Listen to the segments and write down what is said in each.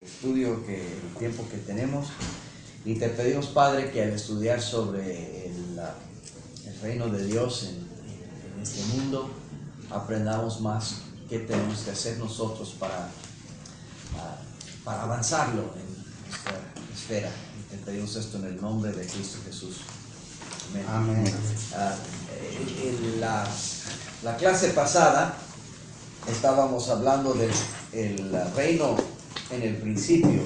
Estudio el tiempo que tenemos, y te pedimos, Padre, que al estudiar sobre el reino de Dios en este mundo aprendamos más qué tenemos que hacer nosotros para avanzarlo en nuestra esfera. Y te pedimos esto en el nombre de Cristo Jesús. Amén. Amén. En la clase pasada estábamos hablando del reino en el principio,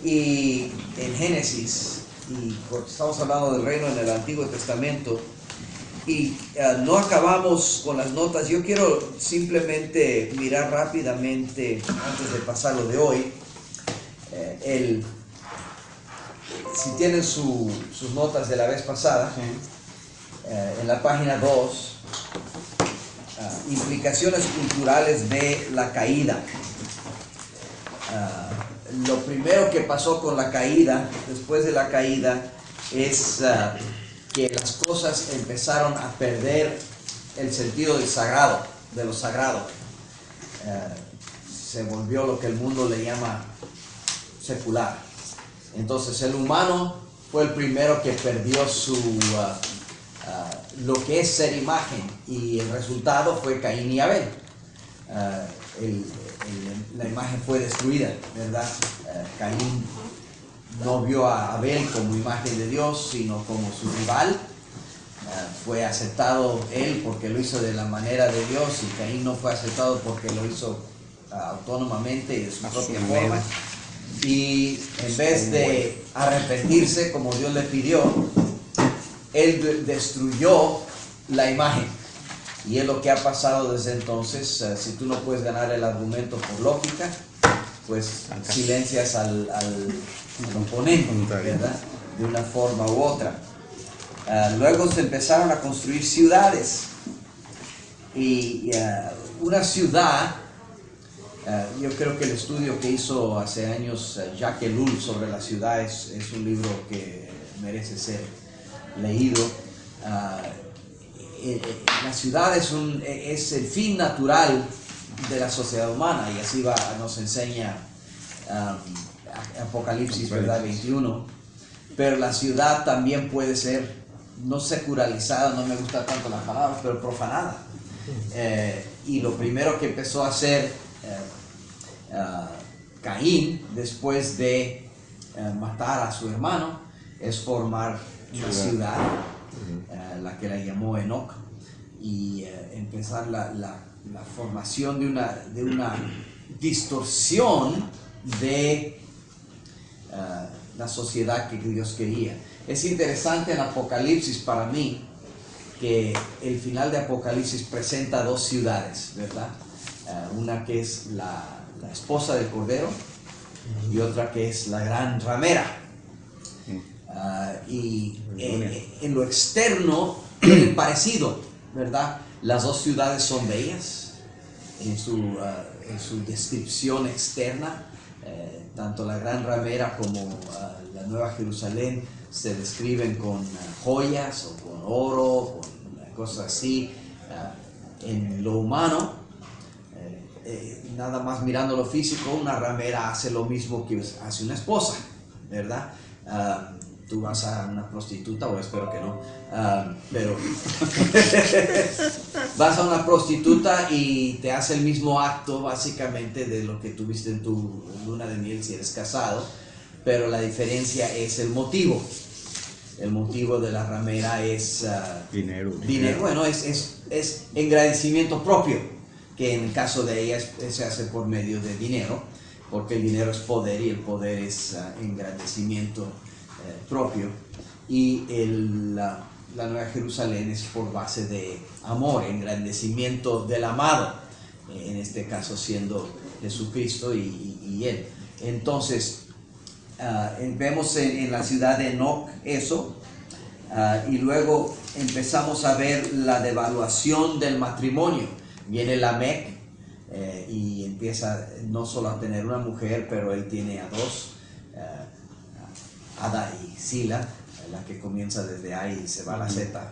y en Génesis, y estamos hablando del reino en el Antiguo Testamento, y no acabamos con las notas. Yo quiero simplemente mirar rápidamente, antes de pasar lo de hoy, si tienen sus notas de la vez pasada, en la página 2, implicaciones culturales de la caída. Lo primero que pasó con la caída, después de la caída, es que las cosas empezaron a perder el sentido del sagrado, de lo sagrado. Se volvió lo que el mundo le llama secular. Entonces el humano fue el primero que perdió lo que es ser imagen, y el resultado fue Caín y Abel. La imagen fue destruida, ¿verdad? Caín no vio a Abel como imagen de Dios, sino como su rival. Fue aceptado él porque lo hizo de la manera de Dios, y Caín no fue aceptado porque lo hizo autónomamente y de su propia forma. Y en vez de arrepentirse como Dios le pidió, él destruyó la imagen. Y es lo que ha pasado desde entonces. Si tú no puedes ganar el argumento por lógica, pues silencias al oponente, ¿verdad? De una forma u otra. Luego se empezaron a construir ciudades. Y una ciudad, yo creo que el estudio que hizo hace años Jacques Ellul sobre la ciudad es un libro que merece ser leído. La ciudad es el fin natural de la sociedad humana, y así nos enseña Apocalipsis, ¿verdad? 21. Pero la ciudad también puede ser no secularizada, no me gusta tanto la palabra, pero profanada. Y lo primero que empezó a hacer Caín, después de matar a su hermano, es formar una ciudad, la que la llamó Enoch, y empezar la formación de una distorsión de la sociedad que Dios quería. Es interesante en Apocalipsis para mí que el final de Apocalipsis presenta dos ciudades, ¿verdad? Una que es la esposa del Cordero, y otra que es la gran ramera. Y en lo externo tienen parecido, ¿verdad? Las dos ciudades son bellas en su descripción externa. Tanto la gran ramera como la Nueva Jerusalén se describen con joyas o con oro, con cosas así. En lo humano, nada más mirando lo físico, una ramera hace lo mismo que hace una esposa, ¿verdad? Tú vas a una prostituta, o espero que no, pero vas a una prostituta y te hace el mismo acto básicamente de lo que tuviste en tu luna de miel si eres casado, pero la diferencia es el motivo. El motivo de la ramera es dinero. Bueno, es engrandecimiento propio, que en el caso de ella se hace por medio de dinero, porque el dinero es poder, y el poder es engrandecimiento propio. Y la Nueva Jerusalén es por base de amor, engrandecimiento del amado, en este caso siendo Jesucristo y Él. Entonces vemos en la ciudad de Enoch eso, y luego empezamos a ver la devaluación del matrimonio. Viene Lamec, y empieza no solo a tener una mujer, pero él tiene a dos, Ada y Sila, la que comienza desde A y se va a la Z,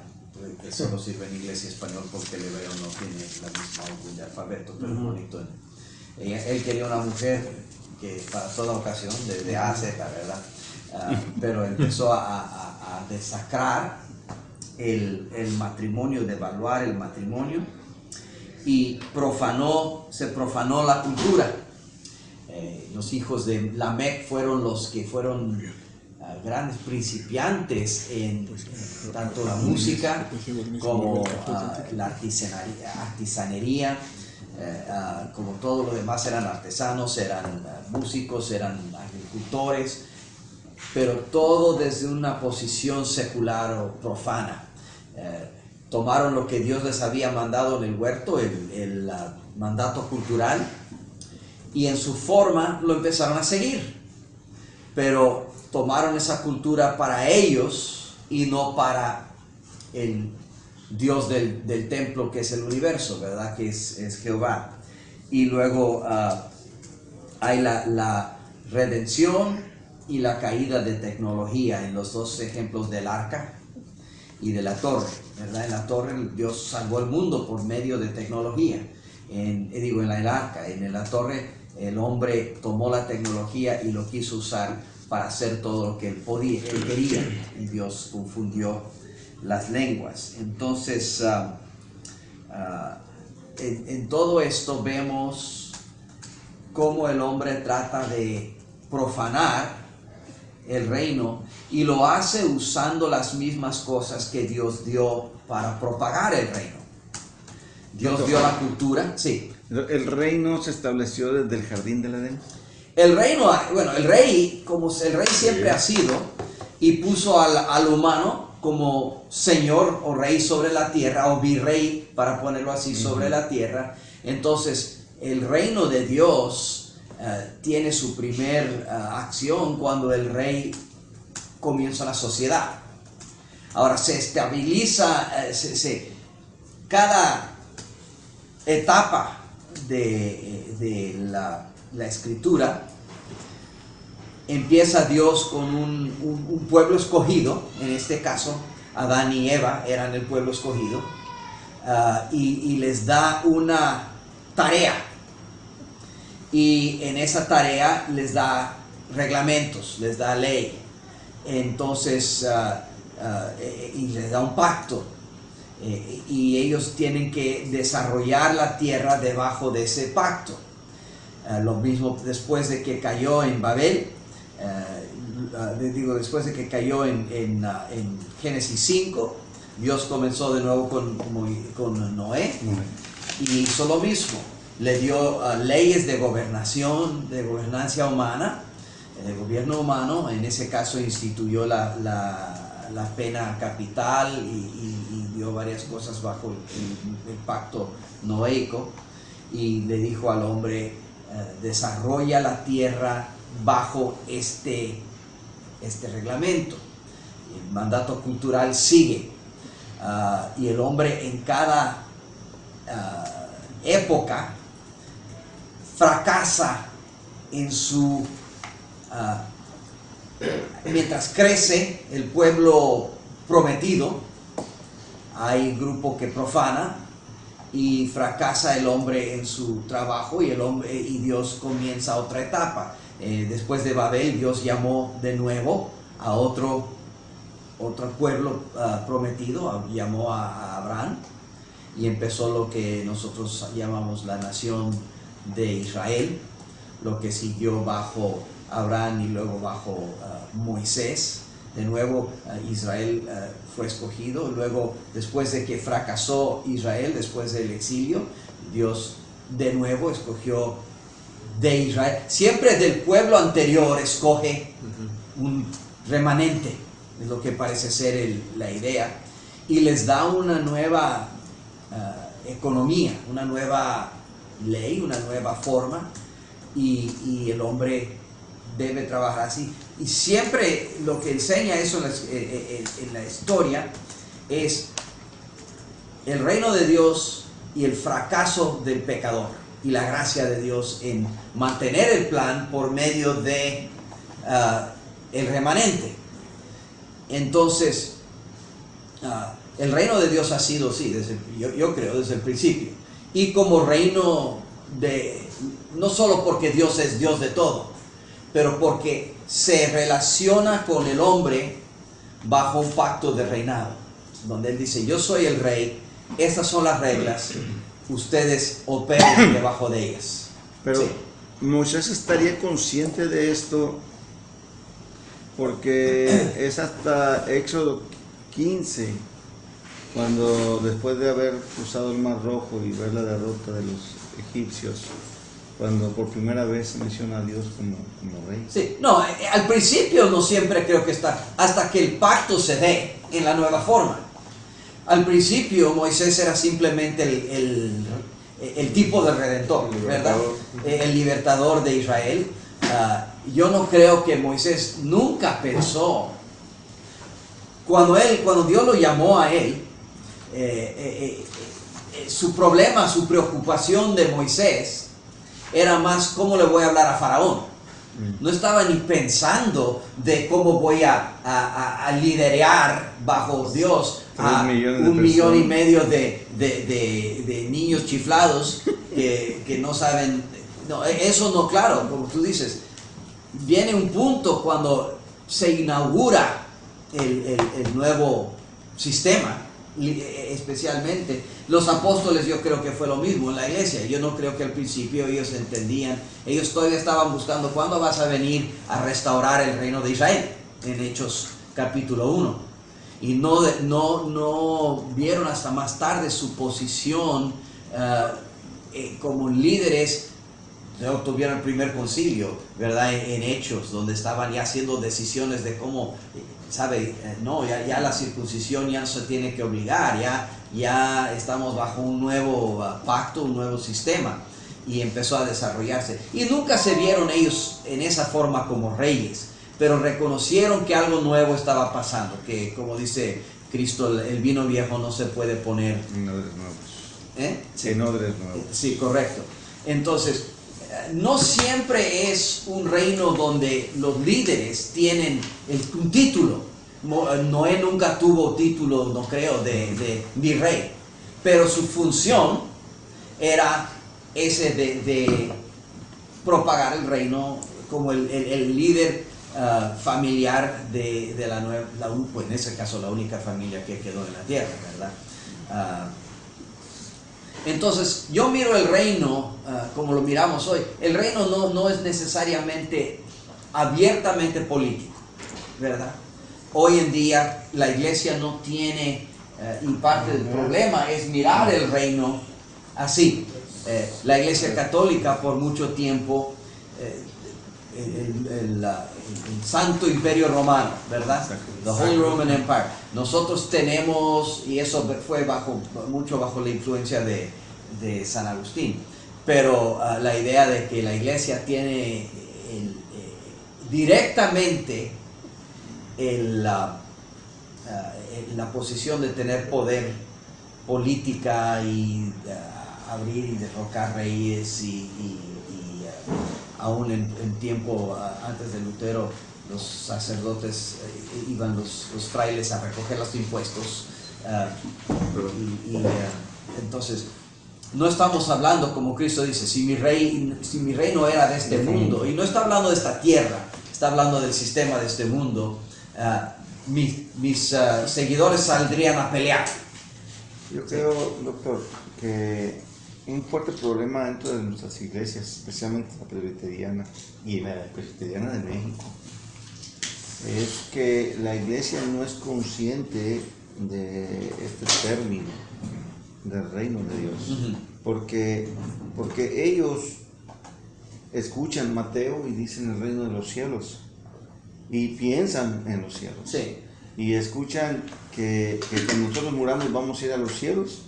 que solo sirve en inglés y español porque el hebreo no tiene la misma orden de alfabeto, pero es bonito. Él quería una mujer que para toda ocasión, de A a Z, ¿verdad? Pero empezó a desacrar el matrimonio, devaluar el matrimonio, y se profanó la cultura. Los hijos de Lamec fueron los que fueron grandes principiantes en tanto la música como la artesanería, como todo lo demás. Eran artesanos, eran músicos, eran agricultores, pero todo desde una posición secular o profana. Tomaron lo que Dios les había mandado en el huerto, el mandato cultural, y en su forma lo empezaron a seguir, pero tomaron esa cultura para ellos y no para el Dios del templo, que es el universo, ¿verdad? Que es Jehová. Y luego hay la redención y la caída de tecnología en los dos ejemplos del arca y de la torre, ¿verdad? En la torre Dios salvó el mundo por medio de tecnología. En el arca, en la torre, el hombre tomó la tecnología y lo quiso usar para hacer todo lo que él quería, y Dios confundió las lenguas. Entonces, en todo esto vemos cómo el hombre trata de profanar el reino, y lo hace usando las mismas cosas que Dios dio para propagar el reino. Dios dio la cultura, sí. ¿El reino se estableció desde el jardín del Edén? El reino, bueno, el rey, como el rey siempre ha sido, y puso al humano como señor o rey sobre la tierra, o virrey, para ponerlo así, sobre la tierra. Entonces, el reino de Dios tiene su primer acción cuando el rey comienza la sociedad. Ahora se estabiliza, cada etapa de la escritura, empieza Dios con un pueblo escogido. En este caso, Adán y Eva eran el pueblo escogido, y les da una tarea, y en esa tarea les da reglamentos, les da ley. Entonces, y les da un pacto, y ellos tienen que desarrollar la tierra debajo de ese pacto. Lo mismo después de que cayó en Babel, después de que cayó en Génesis 5, Dios comenzó de nuevo con Noé, y hizo lo mismo. Le dio leyes de gobernación, de gobernancia humana, de gobierno humano. En ese caso instituyó la pena capital, y dio varias cosas bajo el pacto noéico, y le dijo al hombre: desarrolla la tierra bajo este reglamento. El mandato cultural sigue, y el hombre en cada época fracasa en su... mientras crece el pueblo prometido, hay grupo que profana, y fracasa el hombre en su trabajo, y Dios comienza otra etapa. Después de Babel, Dios llamó de nuevo a otro pueblo prometido, llamó a Abraham, y empezó lo que nosotros llamamos la nación de Israel, lo que siguió bajo Abraham y luego bajo Moisés. De nuevo Israel fue escogido. Luego, después de que fracasó Israel, después del exilio, Dios de nuevo escogió de Israel. Siempre del pueblo anterior escoge un remanente, es lo que parece ser la idea, y les da una nueva economía, una nueva ley, una nueva forma, y el hombre debe trabajar así. Y siempre lo que enseña eso en la historia es el reino de Dios y el fracaso del pecador, y la gracia de Dios en mantener el plan por medio de el remanente. Entonces, el reino de Dios ha sido, sí, yo creo, desde el principio. Y como reino no solo porque Dios es Dios de todo, pero porque se relaciona con el hombre bajo un pacto de reinado, donde Él dice, yo soy el rey, estas son las reglas, ustedes operen debajo de ellas. Pero Sí. Moisés estaría consciente de esto porque es hasta Éxodo 15, cuando después de haber cruzado el Mar Rojo y ver la derrota de los egipcios, cuando por primera vez se menciona a Dios como rey. Sí, no, al principio no siempre creo que está, hasta que el pacto se dé en la nueva forma. Al principio Moisés era simplemente el tipo de redentor, ¿verdad? El libertador de Israel. Yo no creo que Moisés nunca pensó, cuando Dios lo llamó a él, su problema, su preocupación de Moisés era más cómo le voy a hablar a Faraón. No estaba ni pensando de cómo voy a liderar bajo Dios a 1,5 million de niños chiflados que no saben. No, eso no, claro, como tú dices, viene un punto cuando se inaugura el nuevo sistema, especialmente los apóstoles. Yo creo que fue lo mismo en la iglesia. Yo no creo que al principio ellos entendían, ellos todavía estaban buscando cuándo vas a venir a restaurar el reino de Israel, en Hechos capítulo 1, y no vieron hasta más tarde su posición como líderes. Tuvieron el primer concilio, ¿verdad? En Hechos, donde estaban ya haciendo decisiones de cómo, ¿sabe? No, ya la circuncisión ya no se tiene que obligar, ya estamos bajo un nuevo pacto, un nuevo sistema, y empezó a desarrollarse. Y nunca se vieron ellos en esa forma como reyes, pero reconocieron que algo nuevo estaba pasando, que como dice Cristo, el vino viejo no se puede poner en odres nuevos. Sí. En odres nuevos. Sí, correcto. Entonces, no siempre es un reino donde los líderes tienen un título. Noé nunca tuvo título, no creo, de virrey, pero su función era ese de propagar el reino como el líder familiar de la nueva, pues en ese caso la única familia que quedó en la tierra, ¿verdad? Entonces, yo miro el reino como lo miramos hoy. El reino no es necesariamente abiertamente político, ¿verdad? Hoy en día la iglesia no tiene, y parte del problema es mirar el reino así. La iglesia católica por mucho tiempo, el Santo Imperio Romano, ¿verdad? The Holy Roman Empire. Nosotros tenemos, y eso fue mucho bajo la influencia de San Agustín, pero la idea de que la iglesia tiene directamente la posición de tener poder política y abrir y derrocar reyes y aún en tiempo antes de Lutero, los sacerdotes iban los frailes a recoger los impuestos. Entonces, no estamos hablando, como Cristo dice, si mi reino era de este mundo, y no está hablando de esta tierra, está hablando del sistema de este mundo, mis seguidores saldrían a pelear. Yo creo, doctor, que un fuerte problema dentro de nuestras iglesias, especialmente la presbiteriana y la presbiteriana de México, es que la iglesia no es consciente de este término del reino de Dios. Porque ellos escuchan Mateo y dicen el reino de los cielos y piensan en los cielos. Sí. Y escuchan que cuando nosotros muramos vamos a ir a los cielos.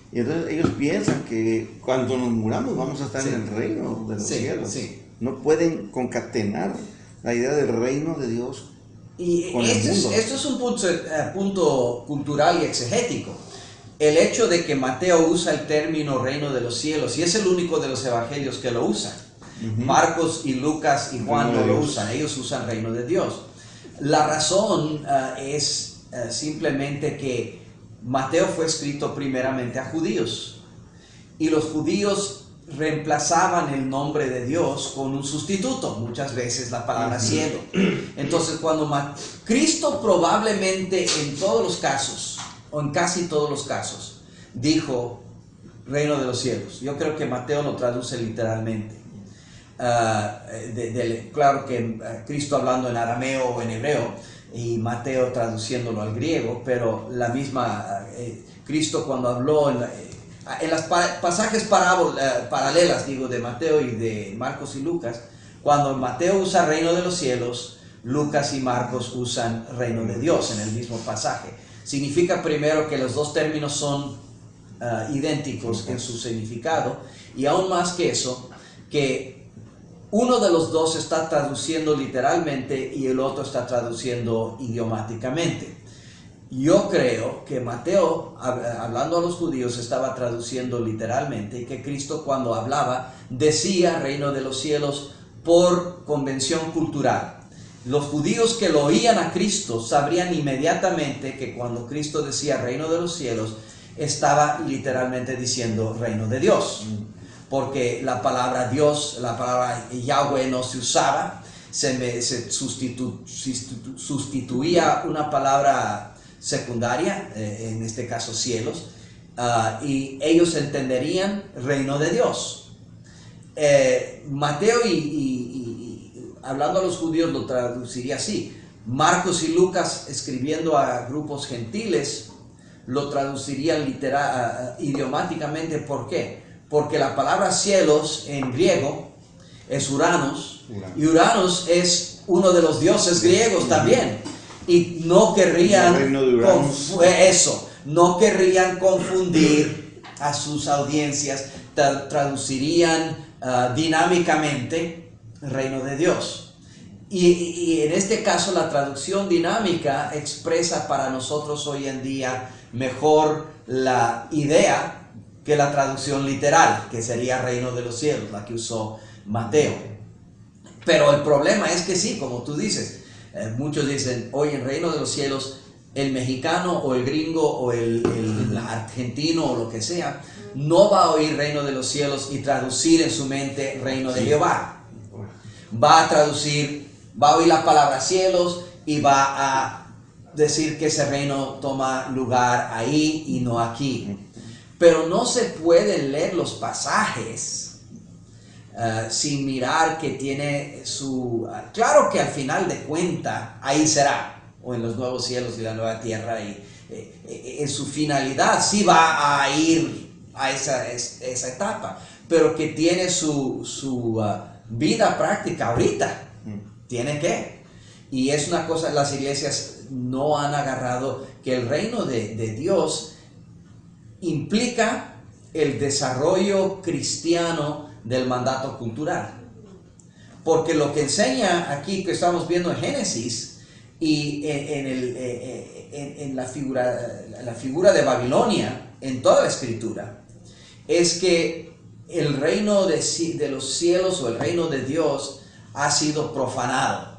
Y entonces ellos piensan que cuando nos muramos vamos a estar en el reino de los cielos. Sí. No pueden concatenar la idea del reino de Dios y con el mundo. Esto es un punto cultural y exegético. El hecho de que Mateo usa el término reino de los cielos, y es el único de los evangelios que lo usa. Marcos y Lucas y Juan no lo usan, ellos usan reino de Dios. La razón es simplemente que Mateo fue escrito primeramente a judíos, y los judíos reemplazaban el nombre de Dios con un sustituto, muchas veces la palabra cielo. Entonces cuando Cristo probablemente en todos los casos, o en casi todos los casos, dijo reino de los cielos. Yo creo que Mateo lo traduce literalmente. Claro que Cristo hablando en arameo o en hebreo y Mateo traduciéndolo al griego, pero la misma Cristo cuando habló en las pasajes paralelas, digo, de Mateo y de Marcos y Lucas, cuando Mateo usa reino de los cielos, Lucas y Marcos usan reino de Dios en el mismo pasaje. Significa primero que los dos términos son idénticos en su significado, y aún más que eso, que uno de los dos está traduciendo literalmente y el otro está traduciendo idiomáticamente. Yo creo que Mateo, hablando a los judíos, estaba traduciendo literalmente, y que Cristo cuando hablaba decía reino de los cielos por convención cultural. Los judíos que lo oían a Cristo sabrían inmediatamente que cuando Cristo decía reino de los cielos, estaba literalmente diciendo reino de Dios. Porque la palabra Dios, la palabra Yahweh no se usaba, se sustituía una palabra secundaria, en este caso cielos, y ellos entenderían reino de Dios. Mateo hablando a los judíos lo traduciría así. Marcos y Lucas escribiendo a grupos gentiles lo traducirían idiomáticamente. ¿Por qué? Porque la palabra cielos en griego es Uranos, y Uranos es uno de los dioses griegos también, y no querrían no querrían confundir a sus audiencias, traducirían dinámicamente reino de Dios. Y en este caso la traducción dinámica expresa para nosotros hoy en día mejor la idea que la traducción literal, que sería reino de los cielos, la que usó Mateo. Pero el problema es que sí, como tú dices, muchos dicen, hoy en reino de los cielos, el mexicano o el gringo o el argentino o lo que sea, no va a oír reino de los cielos y traducir en su mente reino de Jehová. Va a traducir, va a oír la palabra cielos y va a decir que ese reino toma lugar ahí y no aquí. Pero no se pueden leer los pasajes sin mirar que tiene su... claro que al final de cuentas, ahí será, o en los nuevos cielos y la nueva tierra, y en su finalidad sí va a ir a esa etapa, pero que tiene su vida práctica ahorita, tiene que. Y es una cosa, las iglesias no han agarrado que el reino de Dios implica el desarrollo cristiano del mandato cultural. Porque lo que enseña aquí, que estamos viendo en Génesis, y en la figura de Babilonia, en toda la escritura, es que el reino de los cielos o el reino de Dios ha sido profanado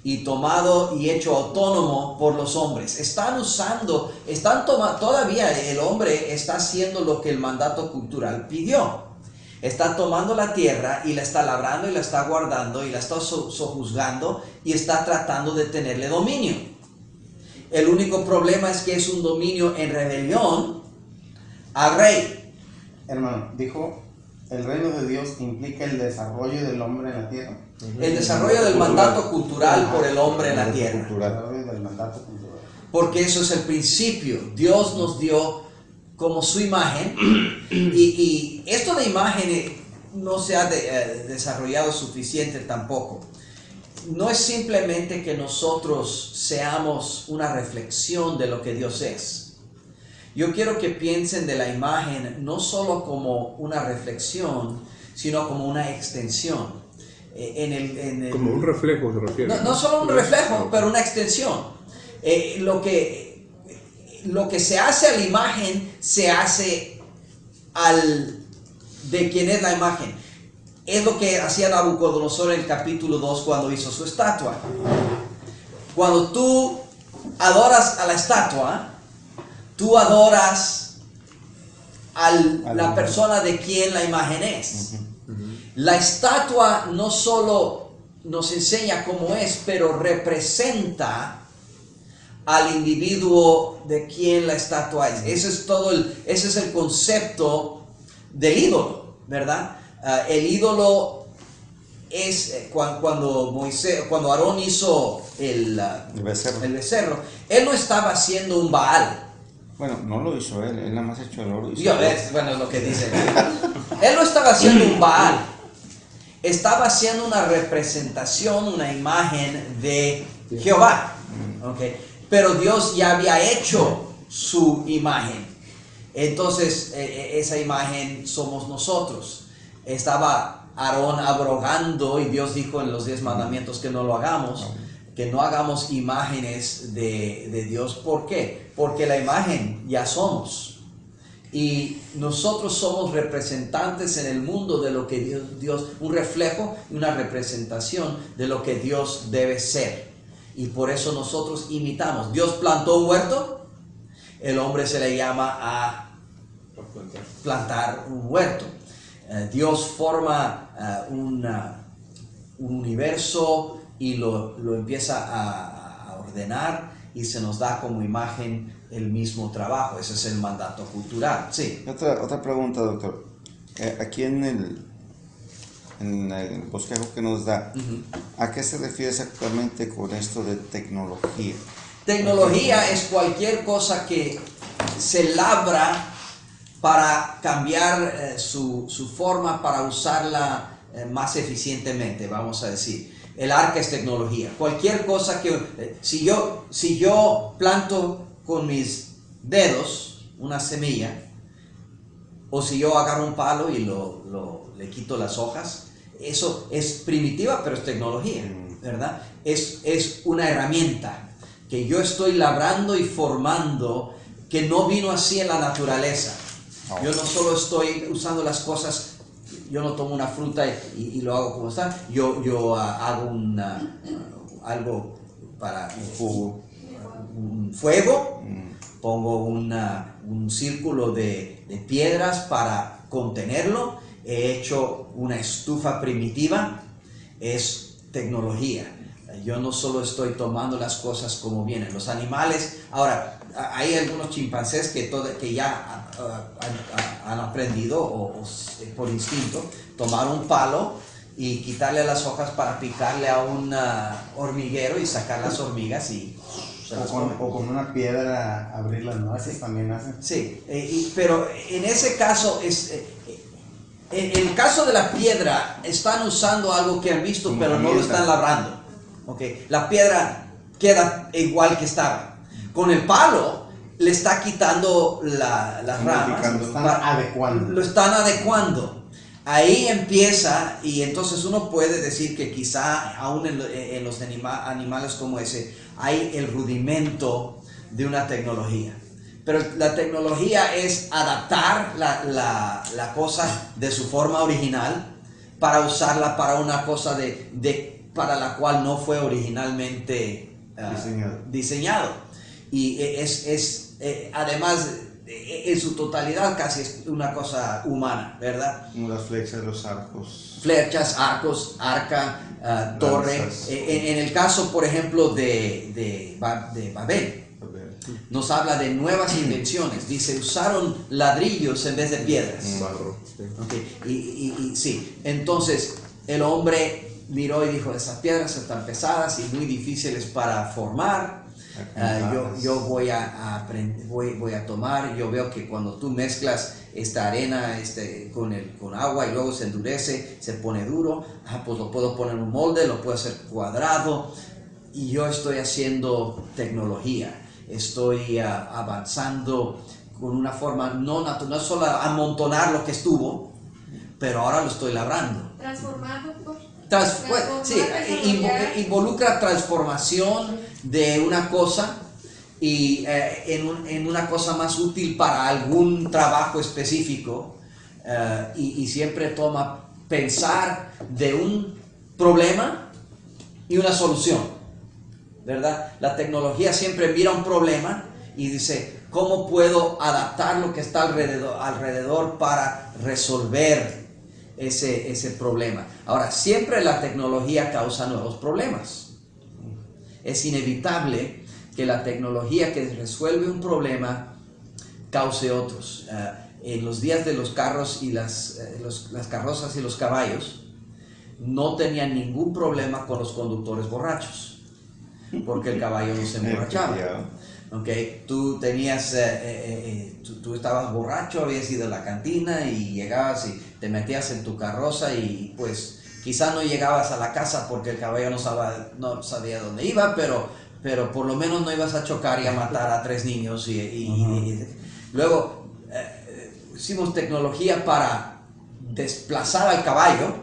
y tomado y hecho autónomo por los hombres. Todavía el hombre está haciendo lo que el mandato cultural pidió. Está tomando la tierra y la está labrando y la está guardando y la está sojuzgando y está tratando de tenerle dominio. El único problema es que es un dominio en rebelión al rey. Hermano, dijo, el reino de Dios implica el desarrollo del hombre en la tierra. El desarrollo del mandato cultural por el hombre en la tierra. El desarrollo del mandato cultural. Porque eso es el principio. Dios nos dio como su imagen, y esto de imagen no se ha desarrollado suficiente tampoco. No es simplemente que nosotros seamos una reflexión de lo que Dios es. Yo quiero que piensen de la imagen no solo como una reflexión, sino como una extensión. Como un reflejo se refiere. No solo un reflejo, pero una extensión. Lo que se hace a la imagen, se hace de quien es la imagen. Es lo que hacía Nabucodonosor en el capítulo 2 cuando hizo su estatua. Cuando tú adoras a la estatua, tú adoras la persona de quien la imagen es. La estatua no solo nos enseña cómo es, pero representa al individuo de quien la estatua es. Ese es el concepto del ídolo, ¿verdad? El ídolo es cuando Aarón hizo el becerro, él no estaba haciendo un Baal. Bueno, no lo hizo él nada más echó el oro. Bueno, es lo que dice. Él no estaba haciendo un Baal, estaba haciendo una representación, una imagen de Jehová. Okay. Pero Dios ya había hecho su imagen. Entonces, esa imagen somos nosotros. Estaba Aarón abrogando, y Dios dijo en los 10 mandamientos que no lo hagamos, que no hagamos imágenes de Dios. ¿Por qué? Porque la imagen ya somos. Y nosotros somos representantes en el mundo de lo que Dios, un reflejo y una representación de lo que Dios debe ser. Y por eso nosotros imitamos. Dios plantó un huerto, el hombre se le llama a plantar un huerto. Dios forma un universo y lo empieza a ordenar, y se nos da como imagen el mismo trabajo. Ese es el mandato cultural. Sí. Otra pregunta, doctor. Aquí en el bosquejo que nos da, ¿a qué se refiere exactamente con esto de tecnología? Tecnología es cualquier cosa que se labra para cambiar su forma, para usarla más eficientemente, vamos a decir. El arca es tecnología. Cualquier cosa que... si yo planto con mis dedos una semilla, o si yo agarro un palo y le quito las hojas, eso es primitiva, pero es tecnología, ¿verdad? Es una herramienta que yo estoy labrando y formando, que no vino así en la naturaleza. Yo no solo estoy usando las cosas, yo no tomo una fruta y lo hago como está, yo hago algo para un fuego, pongo un círculo de piedras para contenerlo, he hecho una estufa primitiva, es tecnología. Yo no solo estoy tomando las cosas como vienen. Los animales, ahora, hay algunos chimpancés que ya han aprendido o por instinto tomar un palo y quitarle las hojas para picarle a un hormiguero y sacar las hormigas y o con una piedra abrir las nueces, también hacen. Sí, pero en ese caso en el caso de la piedra están usando algo que han visto, pero no lo están labrando. Okay. La piedra queda igual que estaba. Con el palo le está quitando las ramas, lo están adecuando. Ahí empieza, y entonces uno puede decir que quizá aún en los animales como ese hay el rudimento de una tecnología. Pero la tecnología es adaptar la cosa de su forma original para usarla para una cosa para la cual no fue originalmente diseñado. Y además, en su totalidad casi es una cosa humana, ¿verdad? Como las flechas, los arcos. Flechas, arcos, arca, torre. En el caso, por ejemplo, de Babel, nos habla de nuevas invenciones. Dice, usaron ladrillos en vez de piedras. Okay. Sí, entonces el hombre miró y dijo, esas piedras están pesadas y muy difíciles para formar. Yo voy a tomar. Yo veo que cuando tú mezclas esta arena con agua y luego se endurece, se pone duro, pues lo puedo poner en un molde, lo puedo hacer cuadrado, y yo estoy haciendo tecnología, estoy avanzando con una forma no solo amontonar lo que estuvo, pero ahora lo estoy labrando. Transformado, pues. Sí, involucra transformación de una cosa y en una cosa más útil para algún trabajo específico, y siempre toma pensar de un problema y una solución, ¿verdad? La tecnología siempre mira un problema y dice, ¿Cómo puedo adaptar lo que está alrededor para resolver ese problema? Ahora, siempre la tecnología causa nuevos problemas. Es inevitable que la tecnología que resuelve un problema cause otros. En los días de los carros y las carrozas y los caballos, no tenían ningún problema con los conductores borrachos, porque el caballo no se emborrachaba. Okay. Tú tenías, tú estabas borracho, habías ido a la cantina y llegabas y te metías en tu carroza y pues quizá no llegabas a la casa porque el caballo no sabía dónde iba, pero por lo menos no ibas a chocar y a matar a 3 niños. Luego hicimos tecnología para desplazar al caballo,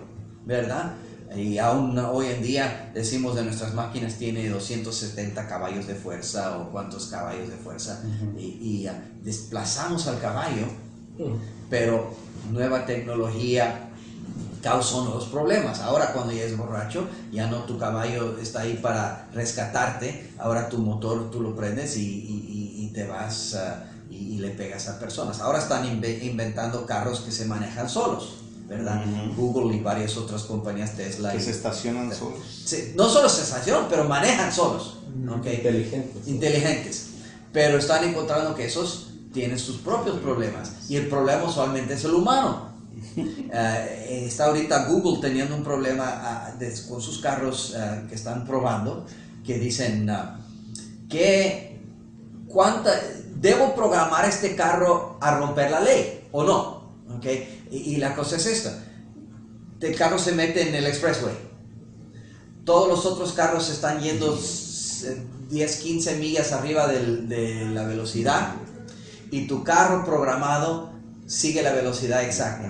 ¿verdad? Y aún hoy en día decimos de nuestras máquinas tiene 270 caballos de fuerza o cuántos caballos de fuerza, y desplazamos al caballo, pero nueva tecnología causó nuevos problemas. Ahora cuando ya es borracho, ya no, tu caballo está ahí para rescatarte, ahora tu motor tú lo prendes y te vas y le pegas a personas. Ahora están inventando carros que se manejan solos, ¿verdad? Google y varias otras compañías, Tesla. Que se estacionan solos. Sí, no solo se estacionan, pero manejan solos. ¿Okay? Inteligentes. Pero están encontrando que esos tienen sus propios problemas. Y el problema usualmente es el humano. Está ahorita Google teniendo un problema con sus carros que están probando, que dicen ¿debo programar este carro a romper la ley o no? ¿Okay? Y la cosa es esta: el carro se mete en el expressway, todos los otros carros están yendo 10, 15 millas arriba de la velocidad, y tu carro programado sigue la velocidad exacta.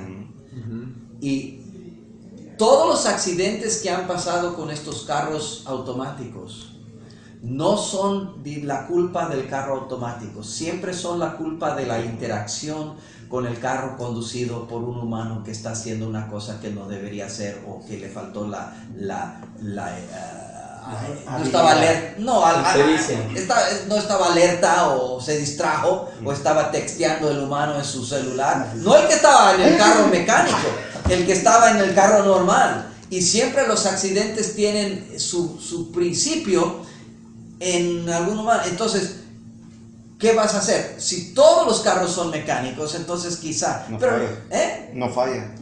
Y todos los accidentes que han pasado con estos carros automáticos no son la culpa del carro automático, siempre son la culpa de la interacción con el carro conducido por un humano que está haciendo una cosa que no debería hacer, o que le faltó no estaba alerta, no estaba alerta, o se distrajo, o estaba texteando el humano en su celular. No el que estaba en el carro mecánico, el que estaba en el carro normal. Y siempre los accidentes tienen su principio en algún humano. Entonces, ¿qué vas a hacer? Si todos los carros son mecánicos, entonces quizá... No falla.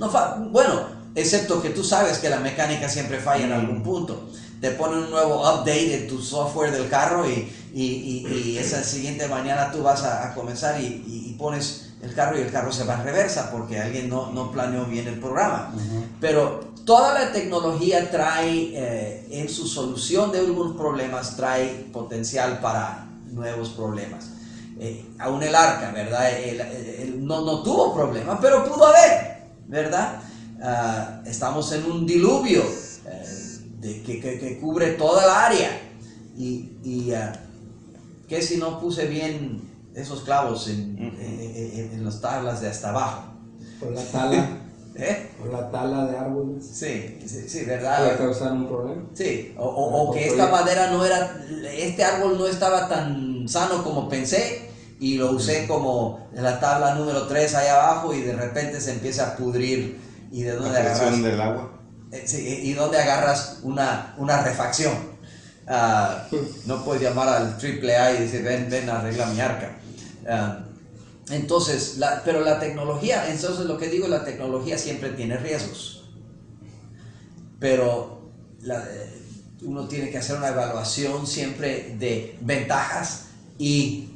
Bueno, excepto que tú sabes que la mecánica siempre falla en algún punto. Te ponen un nuevo update en tu software del carro y esa siguiente mañana tú vas a comenzar y pones el carro, y el carro se va en reversa porque alguien no planeó bien el programa. Pero toda la tecnología trae, en su solución de algunos problemas, trae potencial para nuevos problemas. Aún el arca, ¿verdad? No tuvo problema, pero pudo haber, ¿verdad? Estamos en un diluvio que cubre toda la área. ¿Qué si no puse bien esos clavos en las tablas de hasta abajo? Con la tala. Con la tala de árboles. Sí, ¿verdad? ¿Puede causar un problema? Sí, o que esta madera este árbol no estaba tan sano como pensé, y lo usé como la tabla número 3 ahí abajo, y de repente se empieza a pudrir. ¿Y de dónde agarras? La presión del agua. ¿Y dónde agarras una refacción? No puedes llamar al AAA y decir, ven, arregla mi arca. Entonces, pero la tecnología, entonces lo que digo, la tecnología siempre tiene riesgos. Pero uno tiene que hacer una evaluación siempre de ventajas y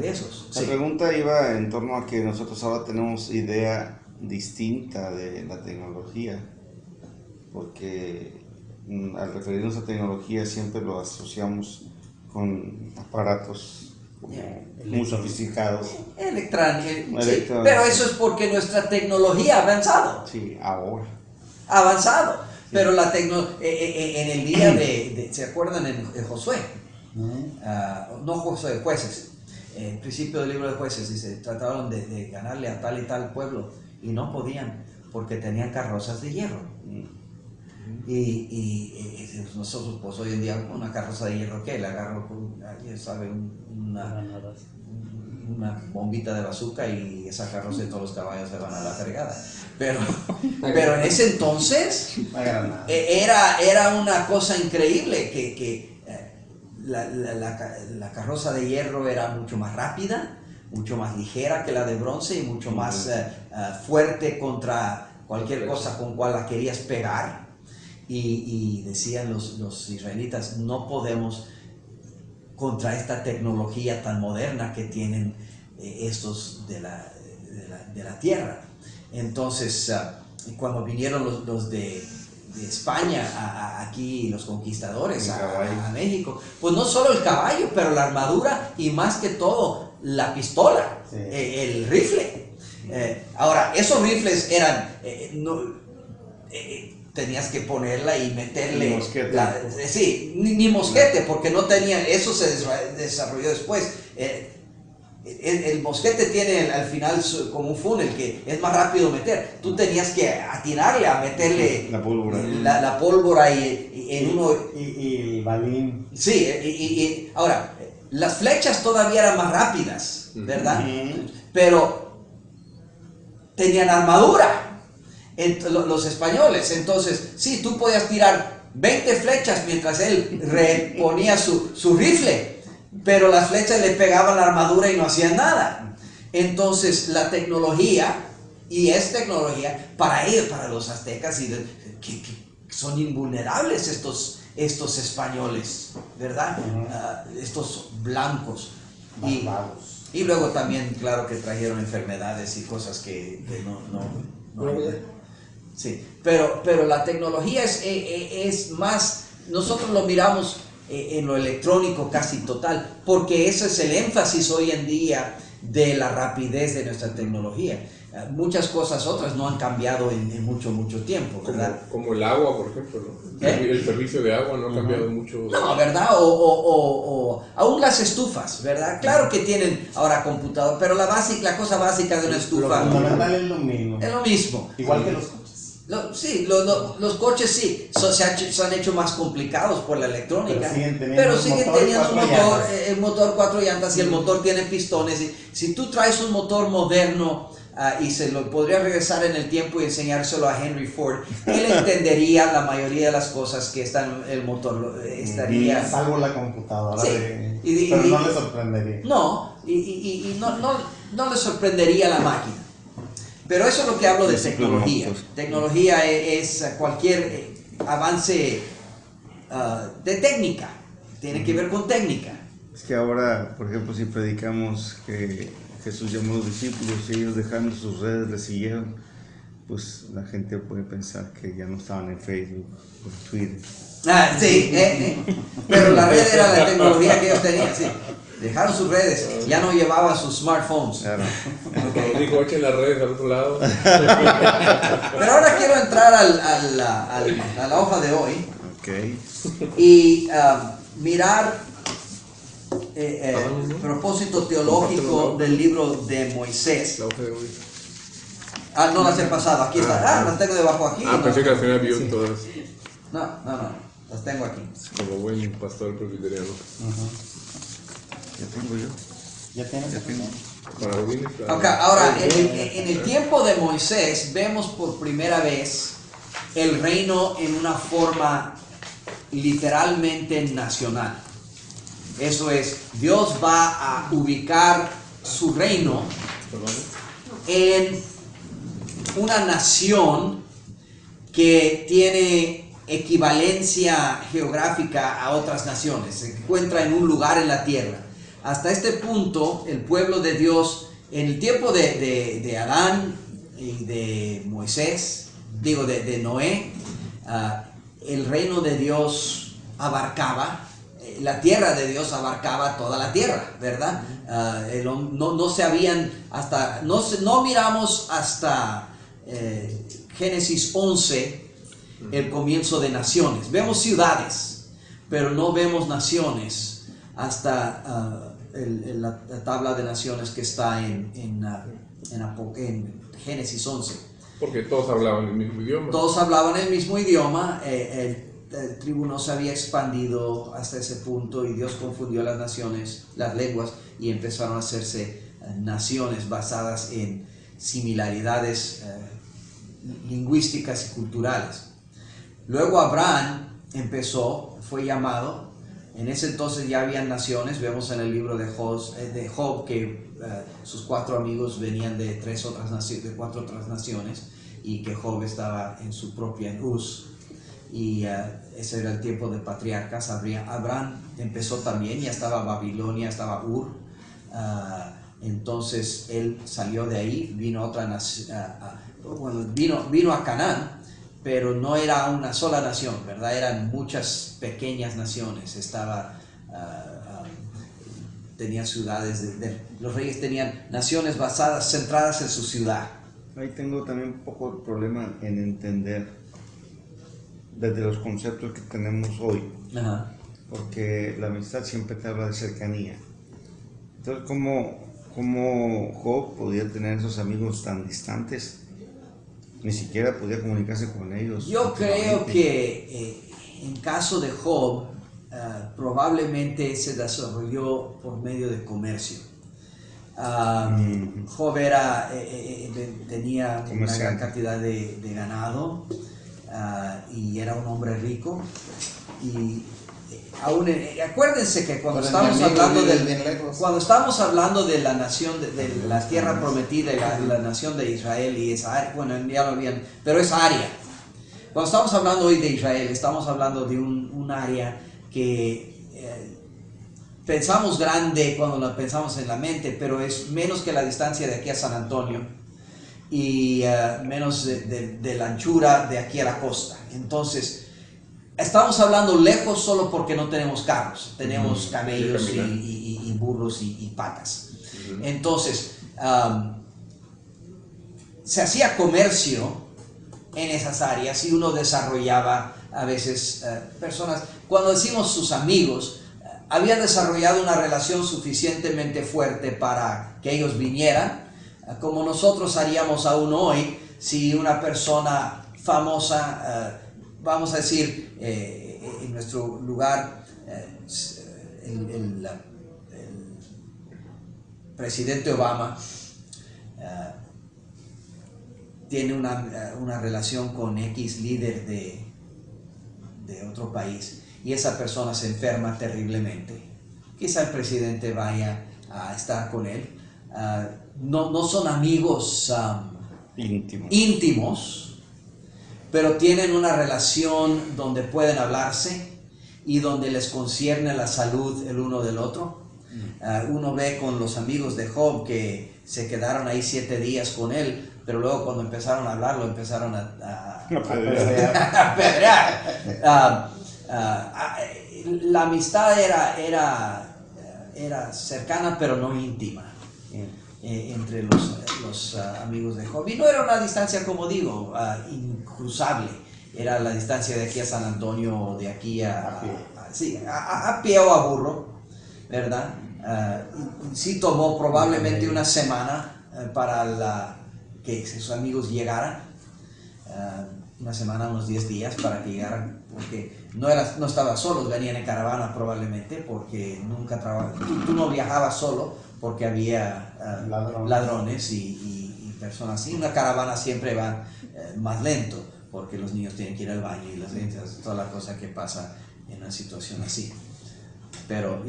riesgos. La pregunta iba en torno a que nosotros ahora tenemos idea distinta de la tecnología, porque al referirnos a tecnología siempre lo asociamos con aparatos muy sofisticados, electrónicos, sí, pero eso es porque nuestra tecnología ha avanzado. Sí, ahora ha avanzado, pero la en el día ¿se acuerdan en Josué? No Josué, Jueces, el principio del libro de Jueces, dice, trataron de ganarle a tal y tal pueblo y no podían porque tenían carrozas de hierro. Y nosotros pues hoy en día una carroza de hierro, ¿qué? Le agarro con, ya sabe, una bombita de bazooka y esa carroza y todos los caballos se van a la fregada. Pero en ese entonces era una cosa increíble que la carroza de hierro era mucho más rápida, mucho más ligera que la de bronce y mucho más fuerte contra cualquier cosa con cual la querías pegar. Y decían los israelitas, no podemos contra esta tecnología tan moderna que tienen estos de la tierra. Entonces, cuando vinieron los de España aquí, los conquistadores a México, pues no solo el caballo, pero la armadura y más que todo la pistola, sí. El rifle. Ahora, esos rifles eran... tenías que ponerla y meterle... Ni mosquete. Ni mosquete, porque no tenía... Eso se desarrolló después. El mosquete tiene al final como un funnel que es más rápido meter. Tú tenías que atinarle a meterle la pólvora y en uno... Y el balín. Sí, ahora, las flechas todavía eran más rápidas, ¿verdad? Pero tenían armadura. Los españoles, entonces, sí, tú podías tirar 20 flechas mientras él reponía su rifle, pero las flechas le pegaban la armadura y no hacían nada. Entonces, la tecnología, y es tecnología para ellos, para los aztecas, que son invulnerables estos españoles, ¿verdad? Estos blancos. Y luego también, claro, que trajeron enfermedades y cosas que no sí, pero la tecnología es más, nosotros lo miramos en lo electrónico casi total, porque ese es el énfasis hoy en día de la rapidez de nuestra tecnología. Muchas cosas otras no han cambiado en mucho tiempo, ¿verdad? Como el agua, por ejemplo, ¿no? El servicio de agua no ha cambiado mucho. No, ¿verdad? O aún las estufas, ¿verdad? Claro que tienen ahora computador, pero la cosa básica de una estufa... Lo fundamental es lo mismo. Es lo mismo. Igual que los coches. Sí, los coches sí, se han hecho más complicados por la electrónica, pero siguen teniendo un motor, el motor 4 llantas y el motor tiene pistones. Y si tú traes un motor moderno y se lo podría regresar en el tiempo y enseñárselo a Henry Ford, él entendería la mayoría de las cosas que están el motor estaría... Salvo la computadora, sí, pero no le sorprendería. No, no le sorprendería la máquina. Pero eso es lo que hablo de tecnología. Tecnología es cualquier avance de técnica. Tiene que ver con técnica. Es que ahora, por ejemplo, si predicamos que Jesús llamó a los discípulos y ellos dejando sus redes le siguieron, pues la gente puede pensar que ya no estaban en Facebook o en Twitter. Sí, pero la red era la tecnología que ellos tenían, sí. Dejaron sus redes, ya no llevaban sus smartphones. Claro. Okay. Dijo, echen las redes al otro lado. Pero ahora quiero entrar a la hoja de hoy. Okay. Y mirar el propósito teológico del libro de Moisés. La hoja de hoy. No las he pasado, aquí está. Las tengo debajo aquí. Pensé que al final vio todas. No, las tengo aquí. Como buen pastor presbiteriano. Ya tengo yo. ¿Ya tienes? Ya tengo. Okay, ahora, en el tiempo de Moisés vemos por primera vez el reino en una forma literalmente nacional. Eso es, Dios va a ubicar su reino en una nación que tiene equivalencia geográfica a otras naciones, se encuentra en un lugar en la tierra. Hasta este punto, el pueblo de Dios, en el tiempo de Adán y de Moisés, de Noé, el reino de Dios abarcaba, la tierra de Dios abarcaba toda la tierra, ¿verdad? No miramos hasta Génesis 11 el comienzo de naciones. Vemos ciudades, pero no vemos naciones hasta la tabla de naciones que está en Génesis 11. Porque todos hablaban el mismo idioma. Todos hablaban el mismo idioma, el tribu no se había expandido hasta ese punto y Dios confundió las naciones, las lenguas, y empezaron a hacerse naciones basadas en similaridades lingüísticas y culturales. Luego Abraham fue llamado. En ese entonces ya habían naciones. Vemos en el libro de Job que sus 4 amigos venían de 4 otras naciones, y que Job estaba en su propia Uz, y ese era el tiempo de patriarcas. Abraham empezó también, ya estaba Babilonia, estaba Ur. Entonces él salió de ahí, vino a otra vino a Canaán, pero no era una sola nación, ¿verdad? Eran muchas pequeñas naciones. Tenían ciudades, los reyes tenían naciones centradas en su ciudad. Ahí tengo también un poco de problema en entender desde los conceptos que tenemos hoy. Ajá. Porque la amistad siempre te habla de cercanía. Entonces, ¿cómo Job podía tener esos amigos tan distantes? Ni siquiera podía comunicarse con ellos. Yo creo que en caso de Job, probablemente se desarrolló por medio de comercio. Job tenía una gran cantidad de ganado, y era un hombre rico. Y acuérdense que cuando estamos hablando de la nación, de la tierra prometida, la nación de Israel, y esa área, bueno, ya lo habían, pero esa área, cuando estamos hablando hoy de Israel, estamos hablando de un área que pensamos grande cuando la pensamos en la mente, pero es menos que la distancia de aquí a San Antonio, y menos de la anchura de aquí a la costa. Entonces, estamos hablando lejos solo porque no tenemos carros, tenemos camellos y burros y patas. Entonces, se hacía comercio en esas áreas, y uno desarrollaba a veces personas, cuando decimos sus amigos, habían desarrollado una relación suficientemente fuerte para que ellos vinieran, como nosotros haríamos aún hoy si una persona famosa, vamos a decir, en nuestro lugar, el presidente Obama tiene una relación con X líder de otro país, y esa persona se enferma terriblemente. Quizá el presidente vaya a estar con él. No son amigos íntimos, pero tienen una relación donde pueden hablarse y donde les concierne la salud el uno del otro. Uno ve con los amigos de Job que se quedaron ahí 7 días con él, pero luego cuando empezaron a hablar, lo empezaron a apedrear. La amistad era cercana, pero no íntima, entre los amigos de Job. Y no era una distancia, como digo, incruzable. Era la distancia de aquí a San Antonio, de aquí a pie o a burro, ¿verdad? Sí tomó probablemente una semana para que sus amigos llegaran. Una semana, unos 10 días para que llegaran, porque no estabas solos, venían en caravana probablemente, porque nunca tú no viajabas solo, porque había ladrones y personas así. Una caravana siempre va más lento, porque los niños tienen que ir al baño y toda la cosa que pasa en una situación así. Pero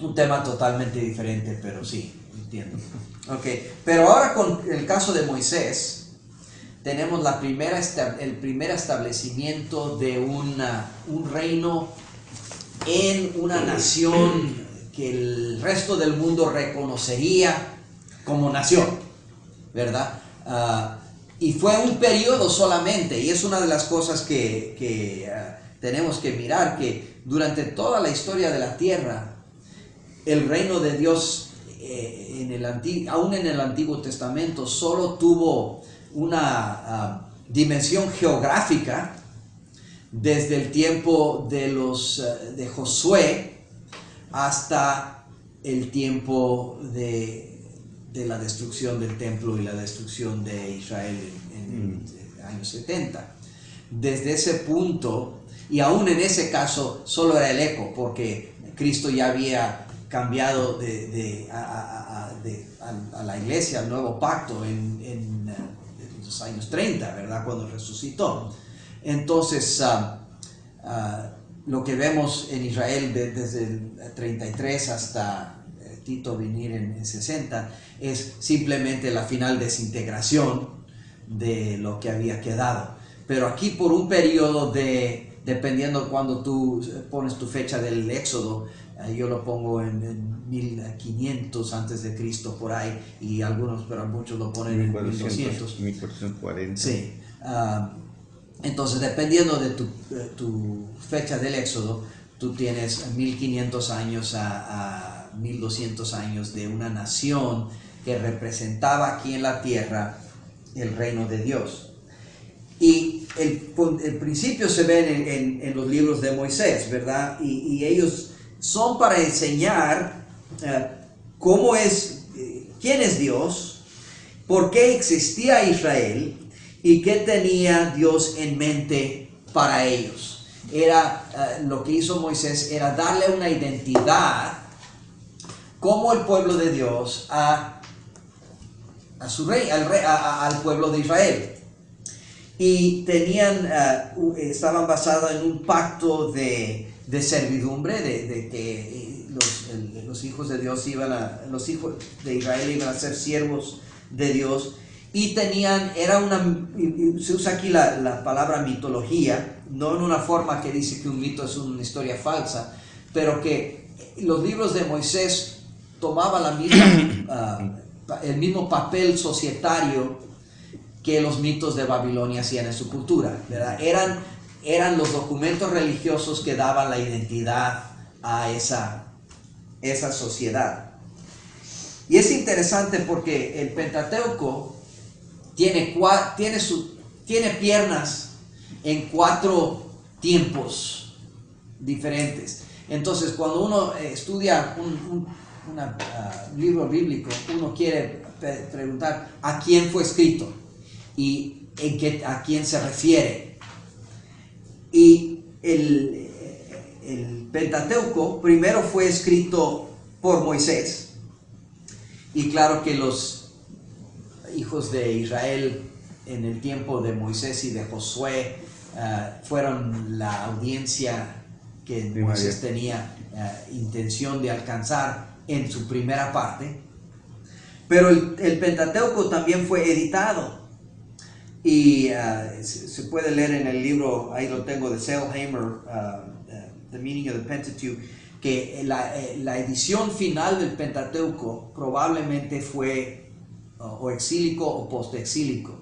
un tema totalmente diferente, pero sí, entiendo. Okay. Pero ahora con el caso de Moisés, tenemos el primer establecimiento de un reino en una nación que el resto del mundo reconocería como nación, ¿verdad? Y fue un periodo solamente, y es una de las cosas que tenemos que mirar, que durante toda la historia de la tierra, el reino de Dios, aún en el Antiguo Testamento, solo tuvo una dimensión geográfica desde el tiempo de Josué hasta el tiempo de de la destrucción del templo y la destrucción de Israel en el año 70. Desde ese punto, y aún en ese caso, solo era el eco, porque Cristo ya había cambiado a la iglesia, al nuevo pacto en los años 30, ¿verdad? Cuando resucitó. Entonces, lo que vemos en Israel desde el 33 hasta Tito venir en 60 es simplemente la final desintegración de lo que había quedado. Pero aquí por un periodo dependiendo cuando tú pones tu fecha del Éxodo, yo lo pongo en 1500 antes de Cristo por ahí, y pero muchos lo ponen en 1200. 1440. Sí. Entonces, dependiendo de tu fecha del Éxodo, tú tienes 1500 años a 1200 años de una nación que representaba aquí en la tierra el reino de Dios. Y el principio se ve en los libros de Moisés, ¿verdad? Y ellos son para enseñar quién es Dios, por qué existía Israel y qué tenía Dios en mente para ellos. Lo que hizo Moisés era darle una identidad como el pueblo de Dios a su rey, al pueblo de Israel. Y estaban basados en un pacto de servidumbre, de que los hijos de Dios los hijos de Israel iban a ser siervos de Dios, y se usa aquí la palabra mitología, no en una forma que dice que un mito es una historia falsa, pero que los libros de Moisés tomaban el mismo papel societario que los mitos de Babilonia hacían en su cultura, ¿verdad? Eran los documentos religiosos que daban la identidad a esa sociedad. Y es interesante porque el Pentateuco tiene piernas en 4 tiempos diferentes. Entonces, cuando uno estudia un libro bíblico, uno quiere preguntar a quién fue escrito y a quién se refiere. Y el Pentateuco primero fue escrito por Moisés, y claro que los hijos de Israel en el tiempo de Moisés y de Josué fueron la audiencia que Moisés tenía intención de alcanzar en su primera parte. Pero el Pentateuco también fue editado, y se puede leer en el libro, ahí lo tengo, de Sailhamer, The Meaning of the Pentateuch, que la edición final del Pentateuco probablemente fue o exílico o postexílico.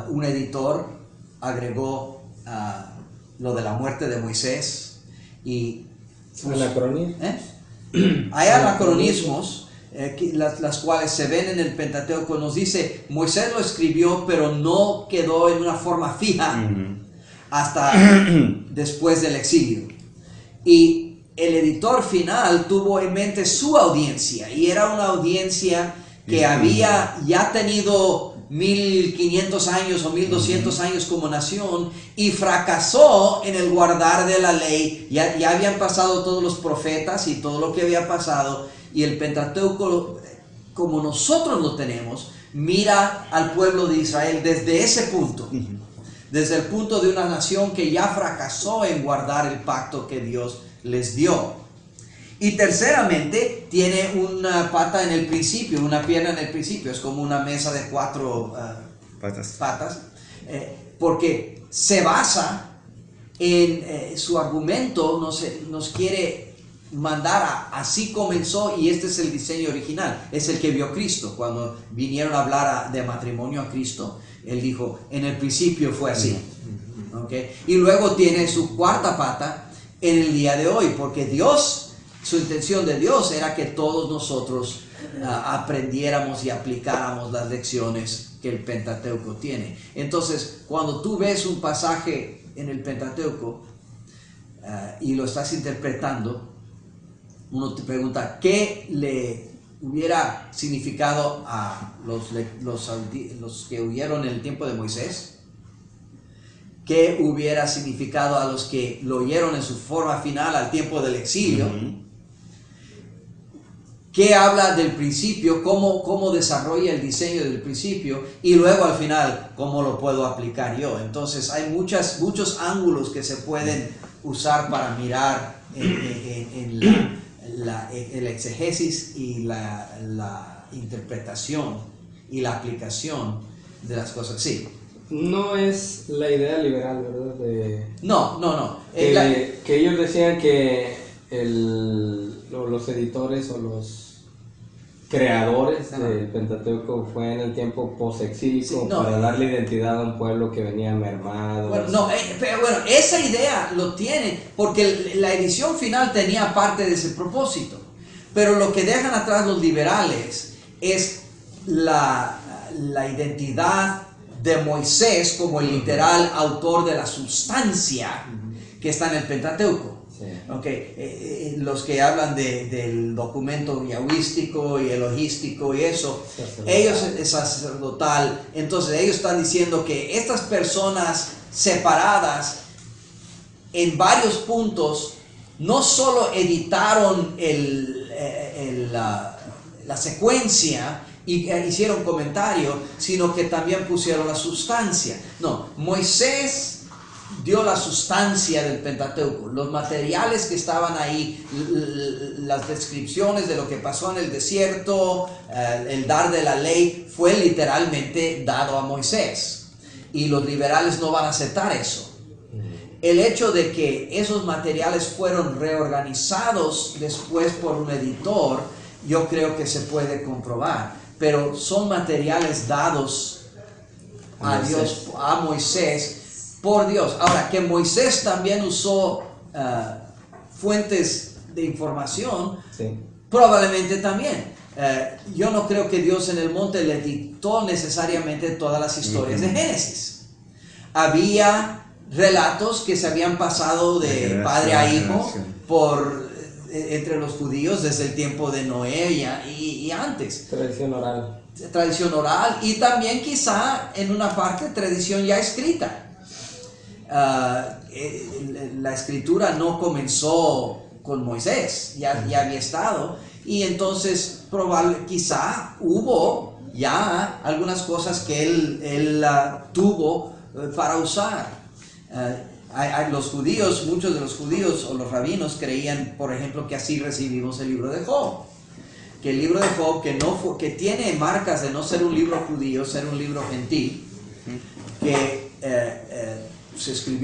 Un editor agregó lo de la muerte de Moisés y ¿Anacronismos? Hay anacronismos las cuales se ven en el Pentateuco. Nos dice, Moisés lo escribió, pero no quedó en una forma fija hasta después del exilio. Y el editor final tuvo en mente su audiencia, y era una audiencia que había ya tenido 1500 años o 1200 años como nación, y fracasó en el guardar de la ley. Ya habían pasado todos los profetas y todo lo que había pasado, y el Pentateuco, como nosotros lo tenemos, mira al pueblo de Israel desde ese punto, desde el punto de una nación que ya fracasó en guardar el pacto que Dios les dio. Y terceramente, tiene una pata en el principio, una pierna en el principio. Es como una mesa de 4 patas, porque se basa en su argumento. Nos quiere mandar así comenzó, y este es el diseño original. Es el que vio Cristo cuando vinieron a hablar de matrimonio a Cristo. Él dijo, en el principio fue así. ¿Okay? Y luego tiene su cuarta pata en el día de hoy, porque su intención de Dios era que todos nosotros aprendiéramos y aplicáramos las lecciones que el Pentateuco tiene. Entonces, cuando tú ves un pasaje en el Pentateuco y lo estás interpretando, uno te pregunta, ¿qué le hubiera significado a los que huyeron en el tiempo de Moisés, qué hubiera significado a los que lo oyeron en su forma final al tiempo del exilio, qué habla del principio, cómo desarrolla el diseño del principio, y luego al final cómo lo puedo aplicar yo. Entonces hay muchos ángulos que se pueden usar para mirar en el exegesis y la interpretación y la aplicación de las cosas. Sí. No es la idea liberal, ¿verdad? No. Que ellos decían que los editores o los creadores del Pentateuco fue en el tiempo post-exílico para darle identidad a un pueblo que venía mermado. Pero esa idea lo tiene porque la edición final tenía parte de ese propósito. Pero lo que dejan atrás los liberales es la identidad de Moisés como el literal autor de la sustancia que está en el Pentateuco. Sí. Los que hablan del documento yahúístico y elogístico y eso, ellos es sacerdotal. Entonces ellos están diciendo que estas personas separadas en varios puntos no solo editaron la secuencia y hicieron comentario, sino que también pusieron la sustancia. No, Moisés dio la sustancia del Pentateuco, los materiales que estaban ahí, las descripciones de lo que pasó en el desierto, el dar de la ley, fue literalmente dado a Moisés. Y los liberales no van a aceptar eso. El hecho de que esos materiales fueron reorganizados después por un editor, yo creo que se puede comprobar. Pero son materiales dados a Dios, a Moisés, por Dios. Ahora, que Moisés también usó fuentes de información, Sí. probablemente también. Yo no creo que Dios en el monte le dictó necesariamente todas las historias de Génesis. Había relatos que se habían pasado de padre a hijo entre los judíos desde el tiempo de Noé y antes. Tradición oral y también quizá en una parte tradición ya escrita. La escritura no comenzó con Moisés, ya había estado, y entonces quizá hubo ya algunas cosas que él tuvo para usar. Los judíos, muchos de los judíos o los rabinos creían, por ejemplo, que así recibimos el libro de Job. Que el libro de Job, que tiene marcas de no ser un libro judío, ser un libro gentil, que se escribió